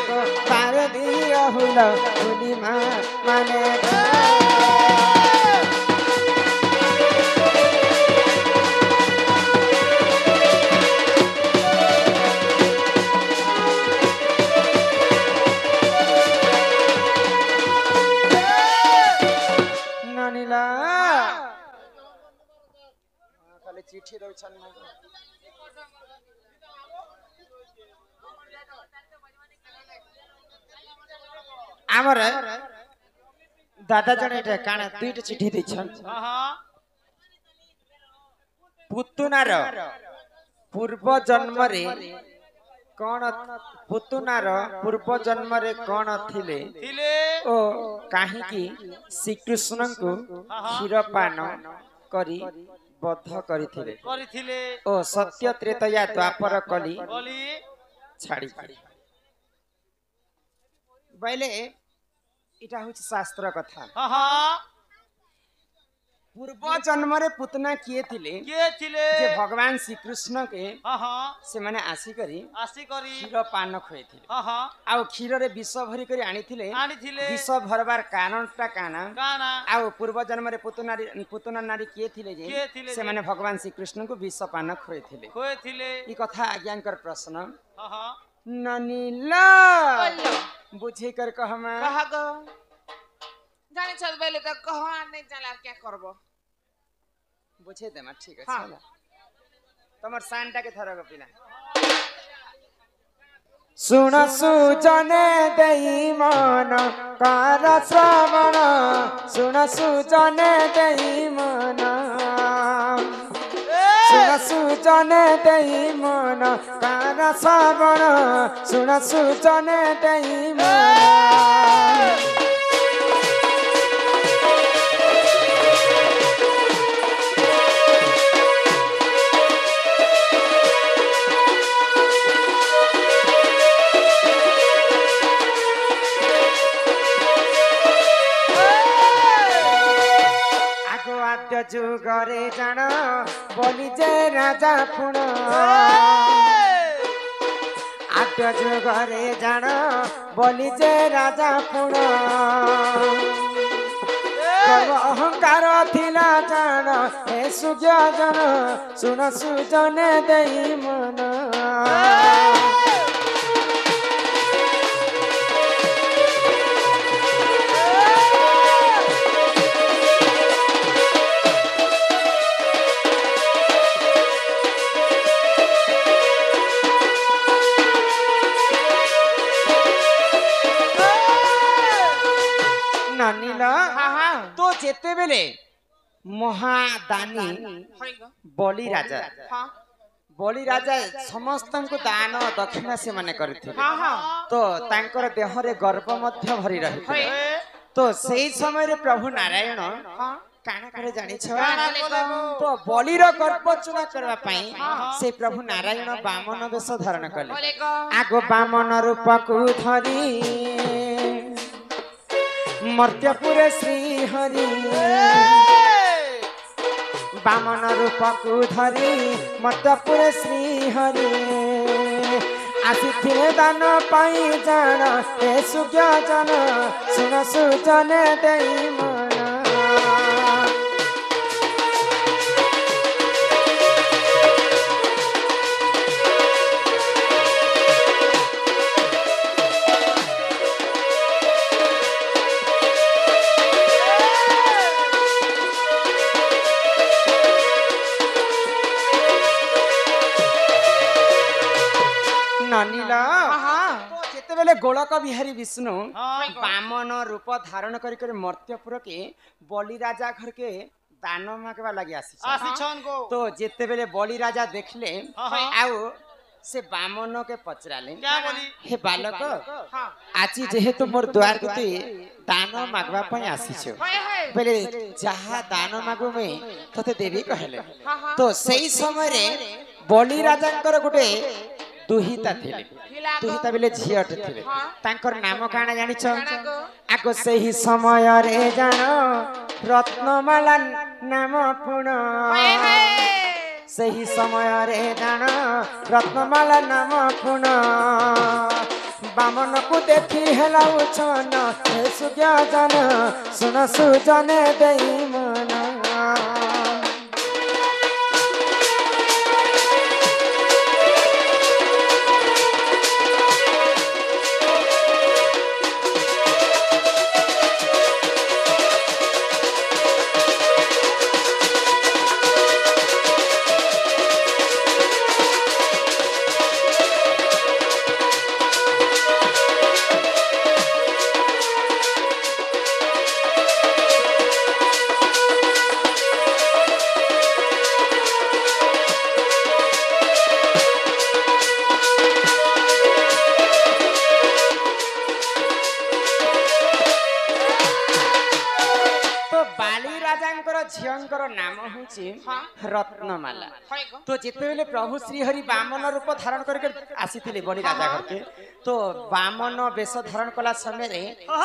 गो पार दिया हुला हुली माने नानीला खाली चिट्ठी दउछन् आमर दादा जने काना दुईटा चिठी दैछन् पुतुनार पूर्व जन्म रे कौन पुतुनार पूर्व जन्म रे कौन थिले ओ काहे की श्री कृष्ण को क्षीरपान करी बद्ध करिथिले ओ सत्य त्रेतया द्वापर कली छाड़ी बैले इटा होछि शास्त्र कथा पूर्व जन्म रे पुतना किए थिले जे भगवान श्री कृष्ण के से माने आसी करी क्षीर पान खोए थिले आउ क्षीर रे विष भरी करी आनी थिले विष भरबार कारणटा काना आउ पूर्व जन्म रे पुतना नारी किए थिले जे से माने भगवान श्री कृष्ण को विष पान खोए थिले ई कथा आज्ञाकर प्रश्न ननीला बुझे कर कहमा कहा गो जाने चल बेले तो कहो नहीं चला क्या करबो बुझे देमा ठीक है चला तमर शानटा के थरा गपिला सुन सुजने देई मन कार श्रवण सुन सुजने देई मन सुन सुजने देई मन कार श्रवण सुन सुजने देई मन जुगरे जान बोली जे राजा पुण आद्य जुगरे जान बोली जे राजा पुण अहंकार थिला जान हे सुज्ञ जन सुन सुजने देई मन तो जेते बेले महादानी बलि राजा समस्त को दान दक्षिणा से माने करथिले तो तांकर देह रे गर्व मध्य भरी रहिथिले तो सेही समय रे प्रभु नारायण काना करे जानि छ तो बलि रो गर्व चुना करबा पई से प्रभु नारायण वामन वेश धारण कले आगो वामन रूप को धरी मर्त्यपुर श्री हरि वामन रूप को धरी मर्त्यपुर श्री हरि आसी दान पाई जान हे सुज्ञ जन सुन सुजने देई मन गोलक बिहारी विष्णु वामन रूप धारण कर मर्त्यपुर के बलि राजा घर के दान मागवा लगी आसी तो जेते बेले बलि राजा देखले आउ से वामन के पचराले हे बालक आज जेहेतु मोर द्वार के दान मागवा पई आसीछो बेले जहा दान मागु में तते देवी कहले तो सही समय रे बलि राजा गोटे दुहिता थिले दुहिता बेले झियटे थिले तांकर नाम काना जानि छ आगो सही समय रे जान रत्नमाला नाम पुण ସେହି ସମୟରେ ଜାଣ ରତ୍ନମାଳା ନାମ କୁଣ ବାମନକୁ ଦେଖି ହେଲା ଉଛନ ହେ ସୁଜ୍ଞାଜନ ଶୁଣ ସୁଜନେ ଦେଇ ମନ झीर नाम हूँ रत्नमाला। तो जिते प्रभु श्रीहरि बामन रूप धारण कर आसी बलि राजा घर के तो बामन वेश धारण कला समय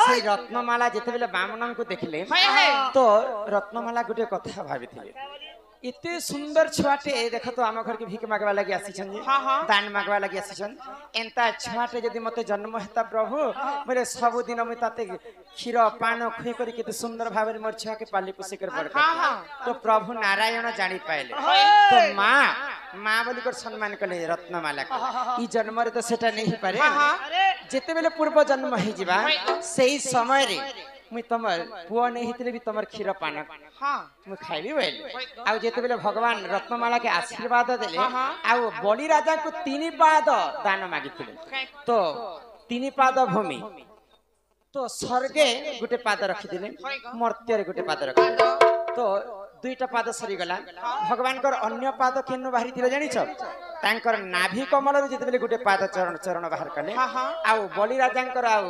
से रत्नमाला जिते बामन को देखले तो रत्नमाला गोटे कथा भाभी इतने सुंदर छुआटे देख तो आम घर के भिक मागवा लगी आसी दान मागवा लगी आसी एंता छुआटे जदि मते जन्म हेता प्रभु बोले सब दिन मुझे क्षीर पान खुई कर केते सुंदर भाव मोर छुआ के पाली पोषी कर बड़ तो प्रभु नारायण जानी पाइले तो माँ बोली कर सम्मान कले रत्नमाला को ई जन्म रे तो सेटा नहीं पारे जेते बेले पूर्व जन्म हे जिबा सेही समय रे मुई तमर पुआ नहीं हितले भी तमर क्षीर पान मुई खाइबी बोले आ जेते बेले भगवान रत्नमाला के आशीर्वाद देले आ बलि राजा को 3 पाद दान मागिथिले तो 3 पाद भूमि तो स्वर्गे गोटे पाद रखिदिले मर्त्य रे गोटे पाद रखिदिले तो 2टा पाद सरी गला भगवान कर अन्य पाद केनु बाहरी थिले जानि छ तांकर नाभि कमल रे जेते बेले गोटे पाद चरण चरण बाहर कले आ बलि राजांकर आ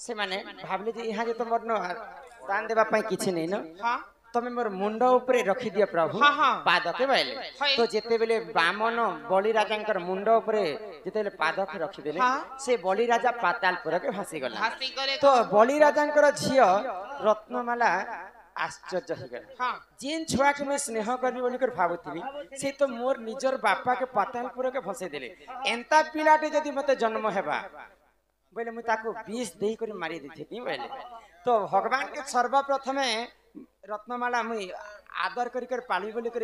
से माने भाबले जे यहाँ जे तमर न दान देबा पई किछि नै न तमे मोर मुंड ऊपर रखि दिया प्रभु पाद के बैले तो जेते बेले बामन बलि राजांकर मुंड ऊपर जेते बेले पाद के रखि देले से बलि राजा पातालपुर के भासी गला तो बलि राजांकर झियो रत्नमाला आश्चर्य हो गया जेन छुआ के मैं स्नेह करबी बोली कर भाबुथि से तो मोर निजर बापा के पातालपुर के फसे देले एंता पिलाटे जदि मते जन्म हेबा बोले मुझे ताको 20 देई कर मारी देथि बोले तो भगवान के सर्वप्रथमे रत्नमाला मुई आदर कर पाली बोली कर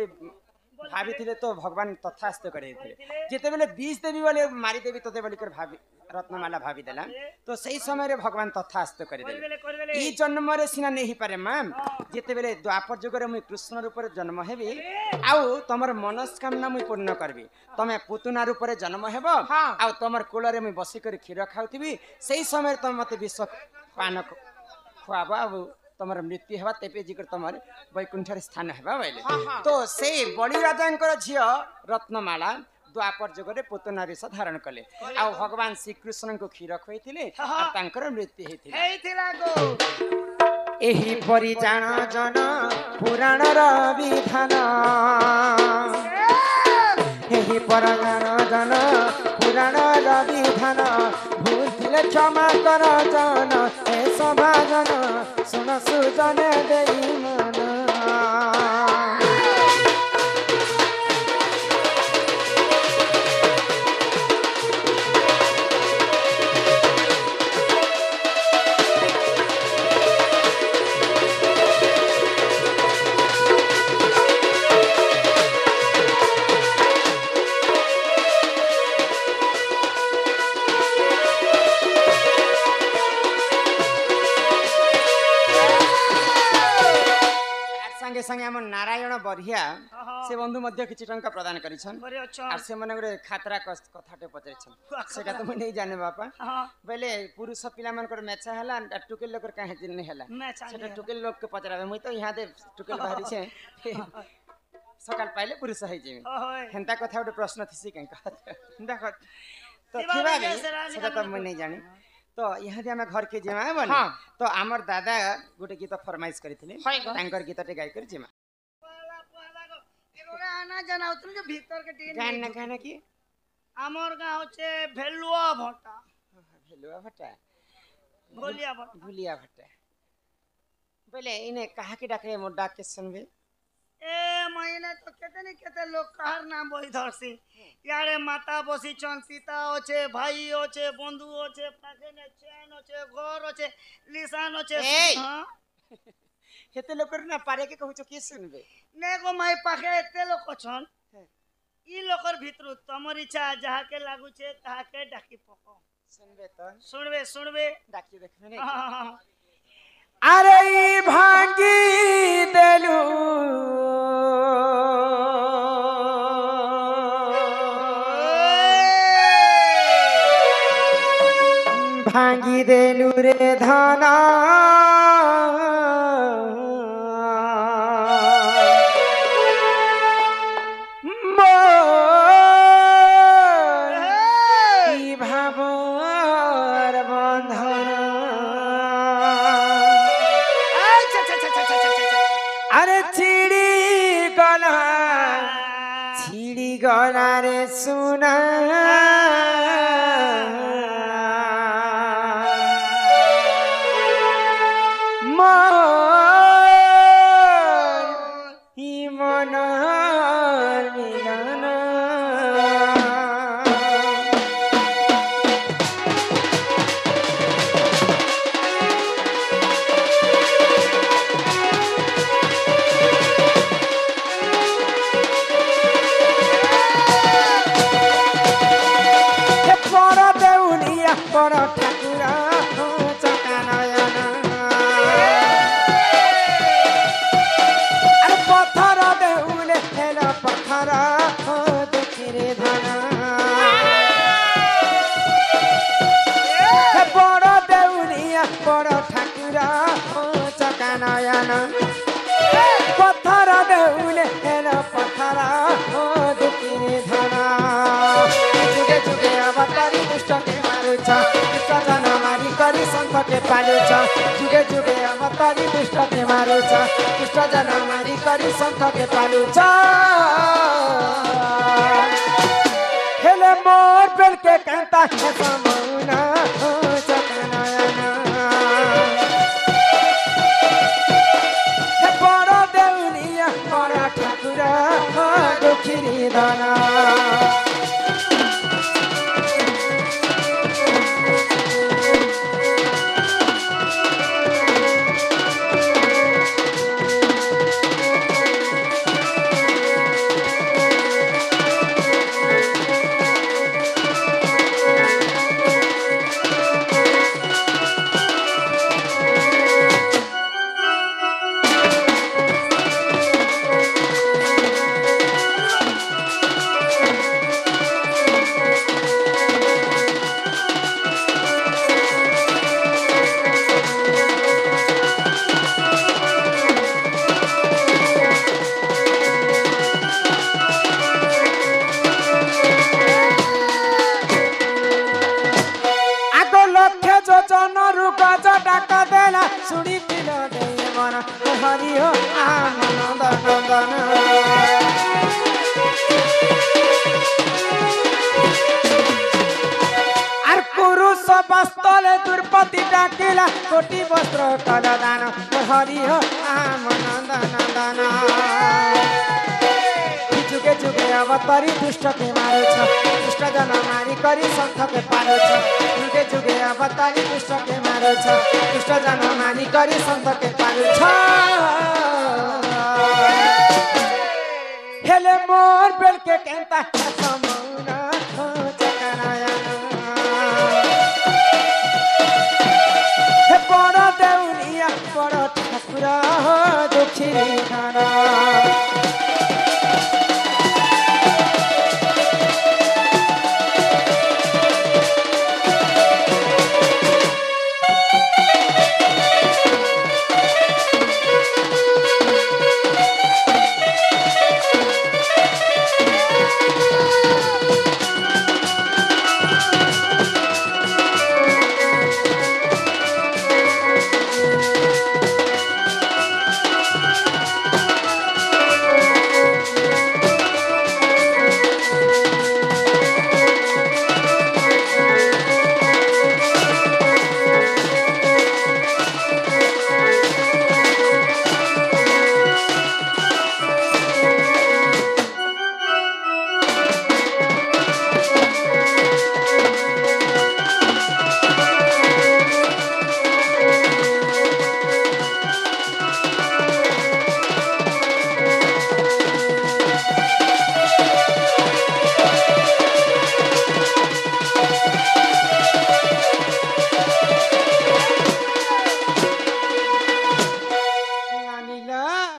भाभी थिले तो भगवान तथास्थ करे थे जेते बेले 20 देवी बोले मारी देवी तते बोली कर भाभी रत्नमाला भाभी देला तो सही समय रे भगवान तथास्थ करे देले ई जन्म रे सिना नहीं पारे मैम जेते बेले द्वापर जुग रे मुई कृष्ण रूप रे जन्म हेबी आउ तमर मनस्कामना मुई पूर्ण करबी तमे पुतुना रूप रे जन्म हेबो आउ तमर कोल रे मुई बसी कर खीर खाउथिबी सही समय तम मते विश्व पान खुआबा तमर मृत्यु हेबा तेपे जिकर तमर वैकुंठ स्थान हेबा बोले तो से बलि राजांकर झियो रत्नमाला द्वापर जुगरे पुतना वेश धारण कले आ भगवान श्री कृष्ण को क्षीर खुइथिले आ तांकर मृत्यु हेथिला गो एही परि जान जन पुराण र विधान एही पर जान जन पुराण र विधान भूल थिले क्षमा कर जन ए सभा जन सुन सुजन देई मन संगे हम नारायण बरिया से बंधु मध्य किछि टंका प्रदान करिछन आ से माने गोटे खातरा कथाटे पचरिछन सेटा तो मैं नहीं जाने बापा बेले पुरुष पिला मन कर मेचा हला टुकेल लोकर काहे दिन नहीं हला सेटा टुकेल लोग के पचराबे मुई तो यहां दे टुकेल बाहरी छे सकाल पाइले पुरुष है जेमी हेंता कथा गोटे प्रश्न थिसी केंका देखो तो थिबा बे सेटा तो मैं नहीं जानी तो यहाँ दे हमें घर के जेमा बने तो आमर दादा गोटे गीत फरमाइश करथिले तांकर गीतटे गाय कर जेमा एगोरा आना जाना उतन जो भीतर के टीन गाना गाना की आमर गांव छे भेलुआ भट्टा भुलिया भट्टा बोले इने कहा के डाके मोर डाक के सुनबे ए महीने तो केते लोग काहर नाम बही धरसी यारे माता बसी छन पिता होचे भाई होचे बंधु होचे पाखे ने चैन होचे घर होचे लिसान होचे हां हेते लोकर ना पारे के कहू के सुनबे ने गो माई पाखे एते लोग छन ई लोकर भितरु तमर इच्छा जहा के लागू छे ताहा के डाकी पको सुनबे डाकी देखबे ने अरे ई भांगी देलू भांगी देलू रे धाना गला रे सुना के पालू जुगे जुगे अवतारी दुष्ट के मारू दुष्ट जन मारी करी संख के पालू हेले मोर बेल के कहता है समौना चकनायना हे बड़ा देउनिया बड़ा ठाकुरा दुखी दाना सुड़ी पिलो दे मन हरि हो आनंद नंदन आर पुरुष बस्तले दुर्पति डाकिला कोटि वस्त्र कल दान हरि हो आनंद नंदन जुगे जुगे अवतारी दुष्ट के मारू दुष्ट जन मारी करी संख के पालू जुगे जुगे अवतारी दुष्ट के मारू दुष्ट जन मारी करी संख के पालू हेले मोर बेल के कहता समौना चकनायना हे बड़ा देउनिया बड़ा ठाकुरा दुखी